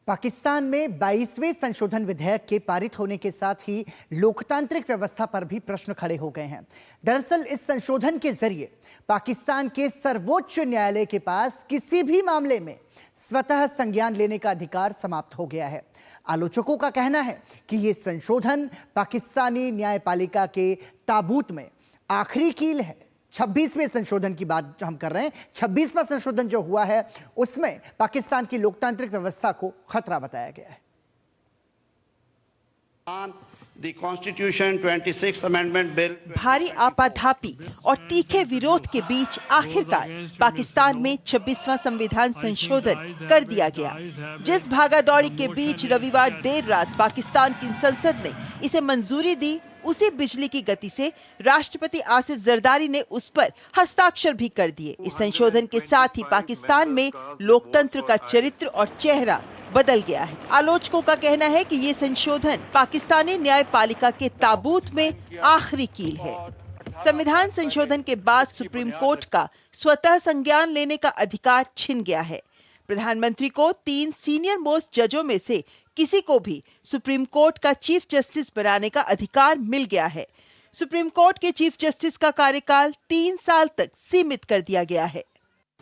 पाकिस्तान में 22वें संशोधन विधेयक के पारित होने के साथ ही लोकतांत्रिक व्यवस्था पर भी प्रश्न खड़े हो गए हैं। दरअसल इस संशोधन के जरिए पाकिस्तान के सर्वोच्च न्यायालय के पास किसी भी मामले में स्वतः संज्ञान लेने का अधिकार समाप्त हो गया है। आलोचकों का कहना है कि ये संशोधन पाकिस्तानी न्यायपालिका के ताबूत में आखिरी कील है। 26वें संशोधन की बात हम कर रहे हैं। 26वां संशोधन जो हुआ है उसमें पाकिस्तान की लोकतांत्रिक व्यवस्था को खतरा बताया गया है। The Constitution 26 Amendment Bill भारी आपाधापी और तीखे विरोध के बीच आखिरकार पाकिस्तान में 26वां संविधान संशोधन कर दिया गया। जिस भागादौड़ी के बीच रविवार देर रात पाकिस्तान की संसद ने इसे मंजूरी दी, उसी बिजली की गति से राष्ट्रपति आसिफ जरदारी ने उस पर हस्ताक्षर भी कर दिए। इस संशोधन के साथ ही पाकिस्तान में लोकतंत्र का चरित्र और चेहरा बदल गया है। आलोचकों का कहना है कि ये संशोधन पाकिस्तानी न्यायपालिका के ताबूत में आखिरी कील है। संविधान संशोधन के बाद सुप्रीम कोर्ट का स्वतः संज्ञान लेने का अधिकार छिन गया है। प्रधानमंत्री को 3 सीनियर मोस्ट जजों में से किसी को भी सुप्रीम कोर्ट का चीफ जस्टिस बनाने का अधिकार मिल गया है। सुप्रीम कोर्ट के चीफ जस्टिस का कार्यकाल 3 साल तक सीमित कर दिया गया है।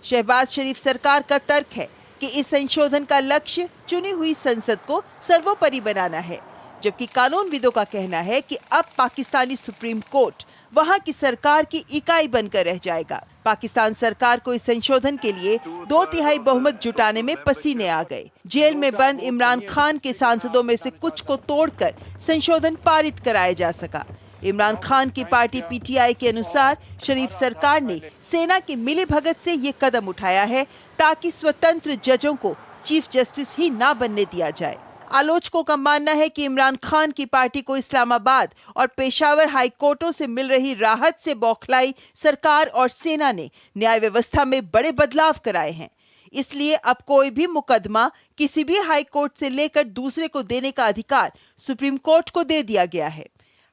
शहबाज शरीफ सरकार का तर्क है कि इस संशोधन का लक्ष्य चुनी हुई संसद को सर्वोपरि बनाना है, जबकि कानूनविदों का कहना है कि अब पाकिस्तानी सुप्रीम कोर्ट वहां की सरकार की इकाई बनकर रह जाएगा। पाकिस्तान सरकार को इस संशोधन के लिए 2/3 बहुमत जुटाने में पसीने आ गए। जेल में बंद इमरान खान के सांसदों में से कुछ को तोड़कर संशोधन पारित कराया जा सका। इमरान खान की पार्टी पीटीआई के अनुसार शरीफ सरकार ने सेना की मिलीभगत से ये कदम उठाया है ताकि स्वतंत्र जजों को चीफ जस्टिस ही ना बनने दिया जाए। आलोचकों का मानना है कि इमरान खान की पार्टी को इस्लामाबाद और पेशावर हाई कोर्टों से मिल रही राहत से बौखलाई सरकार और सेना ने न्याय व्यवस्था में बड़े बदलाव कराए हैं। इसलिए अब कोई भी मुकदमा किसी भी हाई कोर्ट से लेकर दूसरे को देने का अधिकार सुप्रीम कोर्ट को दे दिया गया है।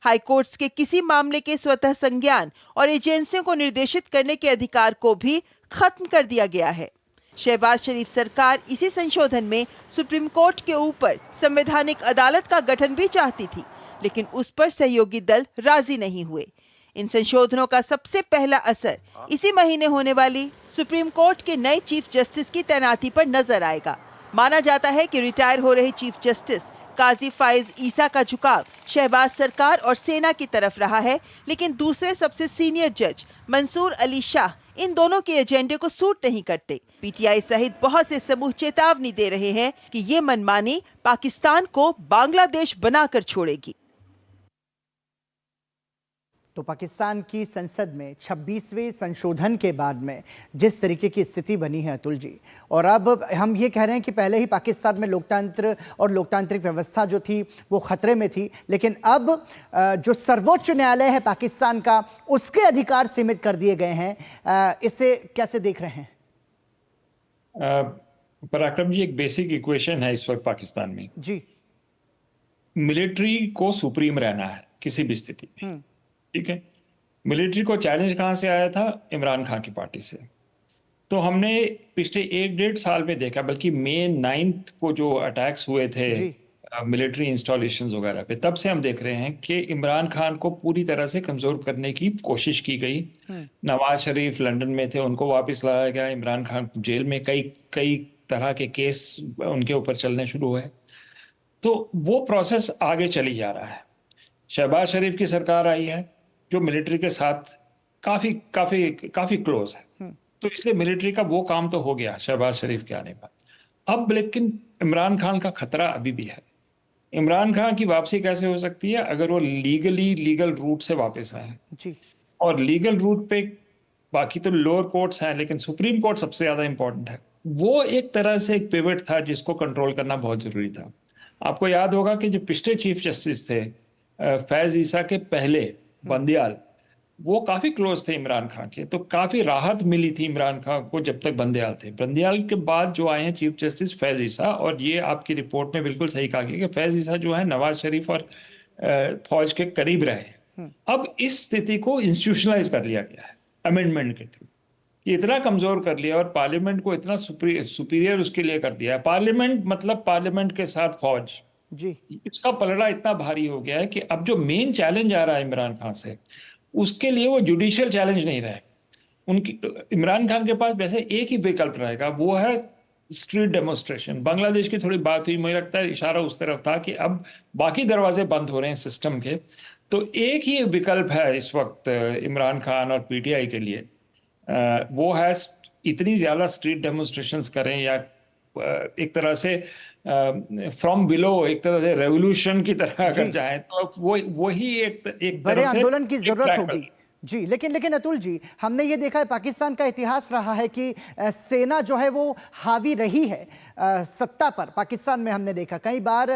हाई कोर्ट्स के किसी मामले के स्वतः संज्ञान और एजेंसियों को निर्देशित करने के अधिकार को भी खत्म कर दिया गया है। शहबाज शरीफ सरकार इसी संशोधन में सुप्रीम कोर्ट के ऊपर संवैधानिक अदालत का गठन भी चाहती थी, लेकिन उस पर सहयोगी दल राजी नहीं हुए। इन संशोधनों का सबसे पहला असर इसी महीने होने वाली सुप्रीम कोर्ट के नए चीफ जस्टिस की तैनाती पर नजर आएगा। माना जाता है कि रिटायर हो रहे चीफ जस्टिस काजी फाइज ईसा का झुकाव शहबाज सरकार और सेना की तरफ रहा है, लेकिन दूसरे सबसे सीनियर जज मंसूर अली शाह इन दोनों के एजेंडे को सूट नहीं करते। पीटीआई सहित बहुत से समूह चेतावनी दे रहे हैं कि ये मनमानी पाकिस्तान को बांग्लादेश बनाकर छोड़ेगी। तो पाकिस्तान की संसद में 26वें संशोधन के बाद में जिस तरीके की स्थिति बनी है अतुल जी, और अब हम ये कह रहे हैं कि पहले ही पाकिस्तान में लोकतंत्र और लोकतांत्रिक व्यवस्था जो थी वो खतरे में थी, लेकिन अब जो सर्वोच्च न्यायालय है पाकिस्तान का, उसके अधिकार सीमित कर दिए गए हैं। इसे कैसे देख रहे हैं? पराक्रम जी, एक बेसिक इक्वेशन है इस वक्त पाकिस्तान में जी। मिलिट्री को सुप्रीम रहना है किसी भी स्थिति में, ठीक है। मिलिट्री को चैलेंज कहाँ से आया था? इमरान खान की पार्टी से। तो हमने पिछले 1-1.5 साल में देखा, बल्कि मई 9 को जो अटैक्स हुए थे मिलिट्री इंस्टॉलेशंस वगैरह पे, तब से हम देख रहे हैं कि इमरान खान को पूरी तरह से कमजोर करने की कोशिश की गई। नवाज शरीफ लंदन में थे, उनको वापस लाया गया। इमरान खान जेल में कई तरह के केस उनके ऊपर चलने शुरू हुए। तो वो प्रोसेस आगे चली जा रहा है। शहबाज शरीफ की सरकार आई है जो मिलिट्री के साथ काफी क्लोज है, तो इसलिए मिलिट्री का वो काम तो हो गया शहबाज शरीफ के आने पर। अब लेकिन इमरान खान का खतरा अभी भी है। इमरान खान की वापसी कैसे हो सकती है? अगर वो लीगल रूट से वापस आए जी। और लीगल रूट पे बाकी तो लोअर कोर्ट्स हैं, लेकिन सुप्रीम कोर्ट सबसे ज्यादा इंपॉर्टेंट है। वो एक तरह से एक पिवट था जिसको कंट्रोल करना बहुत जरूरी था। आपको याद होगा कि जो पिछले चीफ जस्टिस थे फैज ईसा के पहले बंदियाल, वो काफी क्लोज थे इमरान खान के, तो काफी राहत मिली थी इमरान खान को जब तक बंदियाल थे। बंदियाल के बाद जो आए हैं चीफ जस्टिस फैज ईसा, और ये आपकी रिपोर्ट में बिल्कुल सही कहा गया कि फैज ईसा जो है नवाज शरीफ और फौज के करीब रहे। अब इस स्थिति को इंस्टीट्यूशनलाइज कर लिया गया है अमेंडमेंट के थ्रू। इतना कमजोर कर लिया और पार्लियामेंट को इतना सुपीरियर उसके लिए कर दिया है। पार्लियामेंट मतलब पार्लियामेंट के साथ फौज, जी इसका पलड़ा इतना भारी हो गया है कि अब जो मेन चैलेंज आ रहा है इमरान खान से, उसके लिए वो जुडिशियल चैलेंज नहीं रहेगा। उनकी इमरान खान के पास वैसे एक ही विकल्प रहेगा, वो है स्ट्रीट डेमोन्स्ट्रेशन। बांग्लादेश की थोड़ी बात हुई, मुझे लगता है इशारा उस तरफ था कि अब बाकी दरवाजे बंद हो रहे हैं सिस्टम के, तो एक ही विकल्प है इस वक्त इमरान खान और पीटीआई के लिए, वो है इतनी ज्यादा स्ट्रीट डेमोन्स्ट्रेशंस करें या एक तरह से फ्रॉम बिलो, एक तरह से रेवोल्यूशन की तरह अगर जी जाएं तो वो वही एक बड़े तरफ से आंदोलन की एक जरूरत ट्रैक होगी। पर। जी लेकिन अतुल जी, हमने ये देखा है, पाकिस्तान का इतिहास रहा है कि सेना जो है वो हावी रही है सत्ता पर। पाकिस्तान में हमने देखा कई बार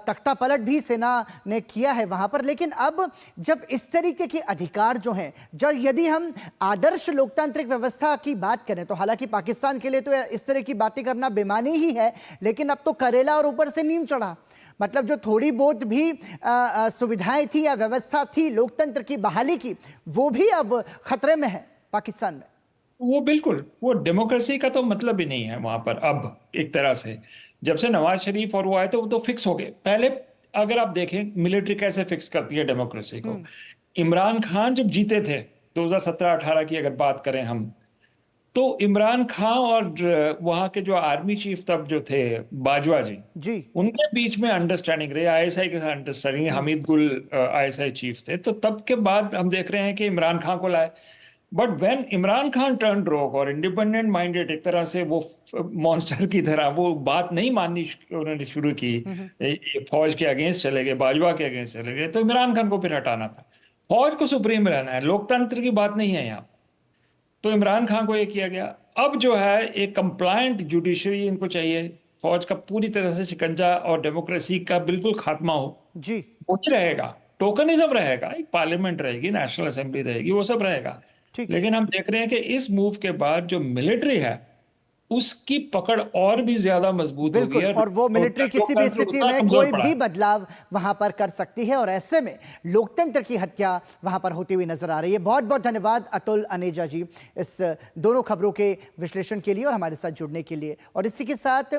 तख्ता पलट भी सेना ने किया है वहां पर। लेकिन अब जब इस तरीके के अधिकार जो हैं, जब यदि हम आदर्श लोकतांत्रिक व्यवस्था की बात करें, तो हालांकि पाकिस्तान के लिए तो इस तरह की बातें करना बेमानी ही है, लेकिन अब तो करेला और ऊपर से नीम चढ़ा। मतलब जो थोड़ी बहुत भी सुविधाएं थी या व्यवस्था थी लोकतंत्र की बहाली की, वो भी अब खतरे में है पाकिस्तान में। वो बिल्कुल, वो डेमोक्रेसी का तो मतलब ही नहीं है वहां पर अब। एक तरह से जब से नवाज शरीफ और वो आए तो वो तो फिक्स हो गए। पहले अगर आप देखें मिलिट्री कैसे फिक्स करती है डेमोक्रेसी को, इमरान खान जब जीते थे 2017-18 की अगर बात करें हम, तो इमरान खान और वहां के जो आर्मी चीफ तब जो थे बाजवा जी, जी उनके बीच में अंडरस्टैंडिंग रही, आईएसआई के साथ अंडरस्टैंडिंग, हमीद गुल आईएसआई चीफ थे, तो तब के बाद हम देख रहे हैं कि इमरान खान को लाए। But when Imran Khan turn रोग और इंडिपेंडेंट माइंडेड, एक तरह से वो मॉन्स्टर की तरह वो बात नहीं माननी उन्होंने शुरू की, फौज के अगेंस्ट चले गए, बाजवा के अगेंस्ट चले गए, तो इमरान खान को फिर हटाना था। फौज को सुप्रीम रहना है, लोकतंत्र की बात नहीं है यहाँ, तो इमरान खान को ये किया गया। अब जो है एक कंप्लायंट जुडिशरी इनको चाहिए, फौज का पूरी तरह से शिकंजा और डेमोक्रेसी का बिल्कुल खात्मा हो, जी वो ही रहेगा। टोकनिज्म रहेगा, एक पार्लियामेंट रहेगी, नेशनल असेंबली रहेगी, वो सब रहेगा। ठीक है। लेकिन हम देख रहे हैं कि इस मूव के बाद जो मिलिट्री है उसकी पकड़ और भी ज्यादा मजबूत हो गई बिल्कुल, है, और वो मिलिट्री किसी भी लोकतंत्र स्थिति उतना में कमजोर कोई पड़ा भी है। बदलाव वहां पर कर सकती है, और ऐसे में लोकतंत्र की हत्या वहां पर होती हुई नजर आ रही है। बहुत बहुत धन्यवाद अतुल अनेजा जी इस दोनों खबरों के विश्लेषण के लिए और हमारे साथ जुड़ने के लिए। और इसी के साथ